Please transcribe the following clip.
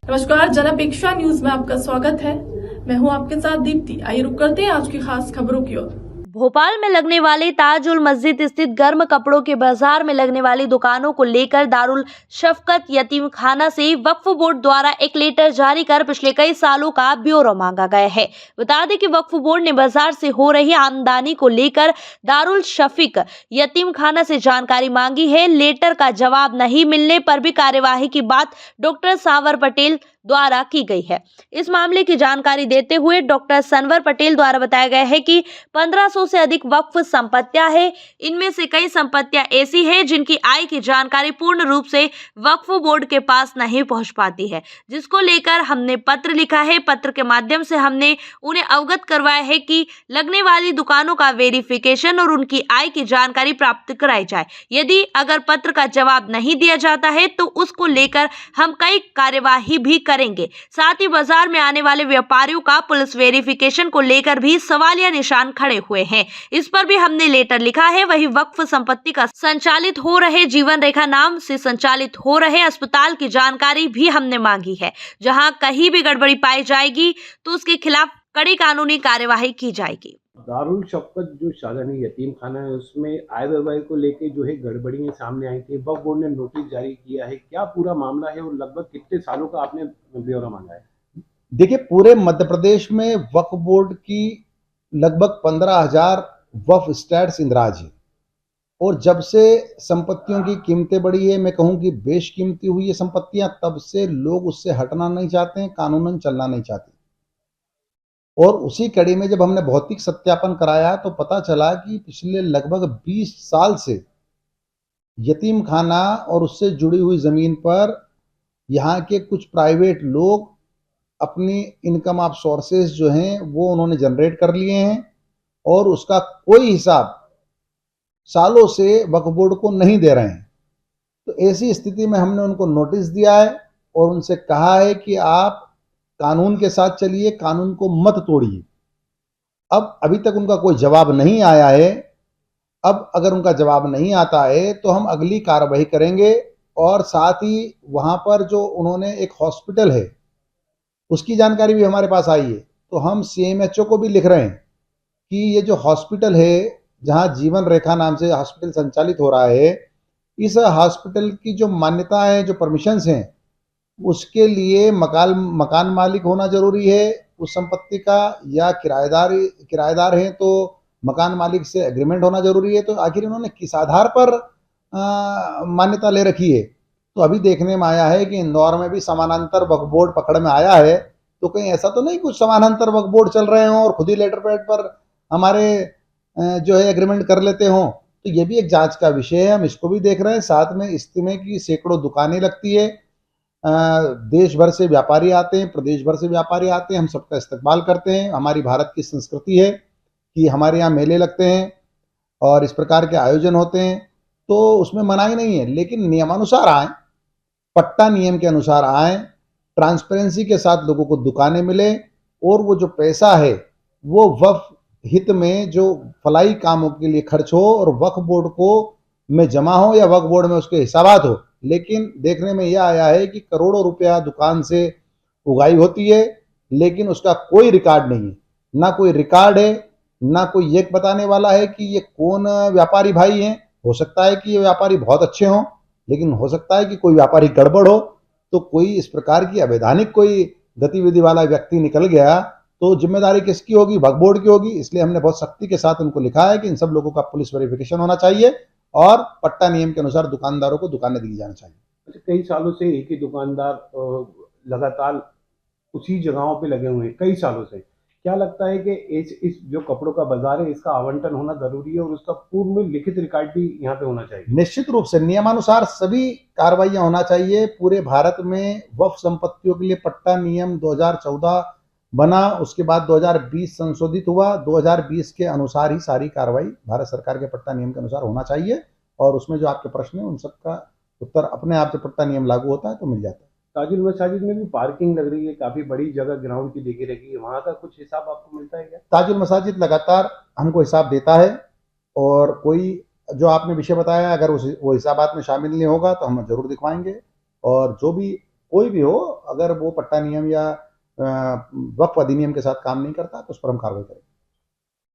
नमस्कार, जनअपेक्षा न्यूज में आपका स्वागत है। मैं हूं आपके साथ दीप्ति। आइए रुक करते हैं आज की खास खबरों की ओर। भोपाल में लगने वाले ताजुल मस्जिद स्थित गर्म कपड़ों के बाजार में लगने वाली दुकानों को लेकर दारुल शफकत यतीम खाना से वक्फ बोर्ड द्वारा एक लेटर जारी कर पिछले कई सालों का ब्यौरा मांगा गया है। बता दें कि वक्फ बोर्ड ने बाजार से हो रही आमदनी को लेकर दारुल शफीक यतीम खाना से जानकारी मांगी है। लेटर का जवाब नहीं मिलने पर भी कार्यवाही की बात डॉक्टर सावर पटेल द्वारा की गई है। इस मामले की जानकारी देते हुए डॉक्टर सनवर पटेल द्वारा बताया गया है कि 1500 से अधिक वक्फ संपत्तियां हैं। इनमें से कई संपत्तियां ऐसी हैं जिनकी आय की जानकारी पूर्ण रूप से वक्फ बोर्ड के पास नहीं पहुंच पाती है, जिसको लेकर हमने पत्र लिखा है। पत्र के माध्यम से हमने उन्हें अवगत करवाया है कि लगने वाली दुकानों का वेरिफिकेशन और उनकी आय की जानकारी प्राप्त कराई जाए। यदि अगर पत्र का जवाब नहीं दिया जाता है तो उसको लेकर हम कई कार्यवाही भी करेंगे। साथ ही बाजार में आने वाले व्यापारियों का पुलिस वेरिफिकेशन को लेकर भी सवालिया निशान खड़े हुए हैं। इस पर भी हमने लेटर लिखा है। वही वक्फ संपत्ति का संचालित हो रहे जीवन रेखा नाम से संचालित हो रहे अस्पताल की जानकारी भी हमने मांगी है। जहां कहीं भी गड़बड़ी पाई जाएगी तो उसके खिलाफ कड़ी कानूनी कार्यवाही की जाएगी। दारुल शफकत जो शाहजहानी यतीम खाना है उसमें आय व्यय को लेके जो है गड़बड़ियां सामने आई थी। वक्फ बोर्ड ने नोटिस जारी किया है। क्या पूरा मामला है और लगभग कितने सालों का आपने ब्यौरा मांगा है? देखिए, पूरे मध्य प्रदेश में वक्फ बोर्ड की लगभग 15,000 वक्फ स्टेट्स इंदराज है और जब से संपत्तियों की कीमतें बढ़ी है, मैं कहूं कि बेशकीमती हुई है संपत्तियां, तब से लोग उससे हटना नहीं चाहते हैं, कानूनन चलना नहीं चाहते। और उसी कड़ी में जब हमने भौतिक सत्यापन कराया तो पता चला कि पिछले लगभग 20 साल से यतीम खाना और उससे जुड़ी हुई जमीन पर यहाँ के कुछ प्राइवेट लोग अपनी इनकम ऑफ सोर्सेज जो हैं वो उन्होंने जनरेट कर लिए हैं और उसका कोई हिसाब सालों से वक्फ बोर्ड को नहीं दे रहे हैं। तो ऐसी स्थिति में हमने उनको नोटिस दिया है और उनसे कहा है कि आप कानून के साथ चलिए, कानून को मत तोड़िए। अब अभी तक उनका कोई जवाब नहीं आया है। अब अगर उनका जवाब नहीं आता है तो हम अगली कार्रवाई करेंगे और साथ ही वहां पर जो उन्होंने एक हॉस्पिटल है उसकी जानकारी भी हमारे पास आई है। तो हम CMHO को भी लिख रहे हैं कि ये जो हॉस्पिटल है जहां जीवन रेखा नाम से हॉस्पिटल संचालित हो रहा है, इस हॉस्पिटल की जो मान्यता है, जो परमिशंस हैं, उसके लिए मकान मालिक होना जरूरी है उस संपत्ति का, या किराएदार हैं तो मकान मालिक से एग्रीमेंट होना जरूरी है। तो आखिर इन्होंने किस आधार पर मान्यता ले रखी है? तो अभी देखने में आया है कि इंदौर में भी समानांतर वक्फ बोर्ड पकड़ में आया है। तो कहीं ऐसा तो नहीं कुछ समानांतर वक्फ बोर्ड चल रहे हों और खुद ही लेटर पैड पर हमारे जो है एग्रीमेंट कर लेते हों? तो ये भी एक जांच का विषय है, हम इसको भी देख रहे हैं। साथ में इज्तिमे की सैकड़ों दुकानें लगती है, देश भर से व्यापारी आते हैं, प्रदेश भर से व्यापारी आते हैं, हम सबका इस्तकबाल करते हैं। हमारी भारत की संस्कृति है कि हमारे यहाँ मेले लगते हैं और इस प्रकार के आयोजन होते हैं, तो उसमें मनाही नहीं है। लेकिन नियमानुसार आए, पट्टा नियम के अनुसार आए, ट्रांसपेरेंसी के साथ लोगों को दुकानें मिले और वो जो पैसा है वो वक्फ हित में जो फलाई कामों के लिए खर्च हो और वक्फ बोर्ड को में जमा हो या वक्फ बोर्ड में उसके हिसाबात हो। लेकिन देखने में यह आया है कि करोड़ों रुपया दुकान से उगाई होती है लेकिन उसका कोई रिकॉर्ड नहीं है। ना कोई रिकॉर्ड है, ना कोई ये बताने वाला है कि ये कौन व्यापारी भाई हैं। हो सकता है कि ये व्यापारी बहुत अच्छे हों, लेकिन हो सकता है कि कोई व्यापारी गड़बड़ हो। तो कोई इस प्रकार की अवैधानिक कोई गतिविधि वाला व्यक्ति निकल गया तो जिम्मेदारी किसकी होगी? वक्फ बोर्ड की होगी। इसलिए हमने बहुत सख्ती के साथ उनको लिखा है कि इन सब लोगों का पुलिस वेरिफिकेशन होना चाहिए और पट्टा नियम के अनुसार दुकानदारों को दुकानें दी जानी चाहिए। अच्छा, कई सालों से एक ही दुकानदार लगातार उसी जगहों पे लगे हुए हैं कई सालों से। क्या लगता है कि इस जो कपड़ों का बाजार है इसका आवंटन होना जरूरी है और उसका पूर्व में लिखित रिकॉर्ड भी यहाँ पे होना चाहिए? निश्चित रूप से नियमानुसार सभी कार्रवाइयां होना चाहिए। पूरे भारत में वक्फ संपत्तियों के लिए पट्टा नियम 2014 बना, उसके बाद 2020 संशोधित हुआ। 2020 के अनुसार ही सारी कार्रवाई भारत सरकार के पट्टा नियम के अनुसार होना चाहिए और उसमें जो आपके प्रश्न है उन सबका उत्तर अपने आप जब पट्टा नियम लागू होता है तो मिल जाता है। ताजुल मसाजिद में भी पार्किंग लग रही है, काफी बड़ी जगह ग्राउंड की देखी रखी है, वहाँ का कुछ हिसाब आपको मिलता है क्या? ताजुल मसाजिद लगातार हमको हिसाब देता है और कोई जो आपने विषय बताया अगर वो हिसाबात में शामिल नहीं होगा तो हम जरूर दिखवाएंगे और जो भी कोई भी हो, अगर वो पट्टा नियम या वक्फ अधिनियम के साथ काम नहीं करता तो उस पर हम कार्रवाई करेंगे।